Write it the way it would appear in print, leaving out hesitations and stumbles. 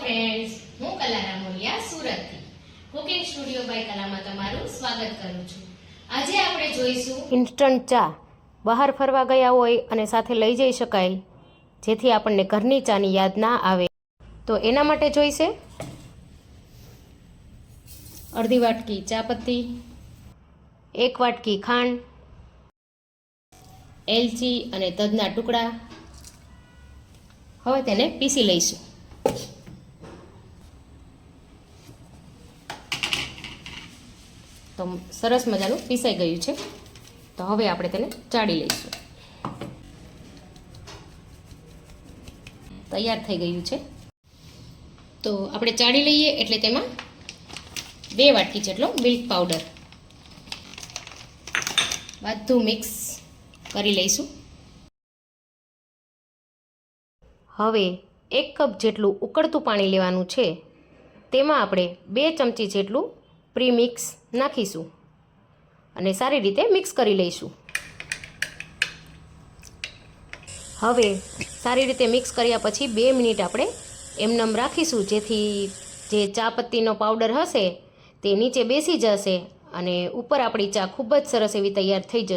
Friends, હું કલા રામોલિયા સુરતથી કુકિંગ સ્ટુડિયો બાય કલામાં તમારું સ્વાગત કરું છું. આજે આપણે જોઈશું ઇન્સ્ટન્ટ ચા. બહાર ફરવા ગયા હોય અને સાથે લઈ જઈ શકાય, જેથી આપણને ઘરની ચાની યાદ ના આવે. તો એના માટે જોઈશે અડધી વાટકી ચા પત્તી, 1 વાટકી ખાંડ, એલચી અને તજના ટુકડા. હવે તેને પીસી લઈશું. તો સરસ મજાનું પીસાઈ ગયું છે. તો હવે આપણે તેને ચાળી લઈશું. તૈયાર થઈ ગયું છે. તો આપણે ચાળી લઈએ એટલે તેમાં 2 વાટકી જેટલો મિલ્ક પાવડર બધું મિક્સ કરી લઈશું. હવે 1 કપ જેટલું ઉકળતું પાણી લેવાનું છે. તેમાં આપણે 2 ચમચી જેટલું પ્રીમિક્સ નાખીશું અને સારી રીતે મિક્સ કરી લઈશું. હવે સારી રીતે મિક્સ કર્યા પછી 2 મિનિટ આપણે એમનેમ રાખીશું, જેથી જે ચા પત્તીનો પાવડર હશે તે નીચે બેસી જશે અને ઉપર આપણી ચા ખૂબ જ સરસ એવી તૈયાર થઈ જશે.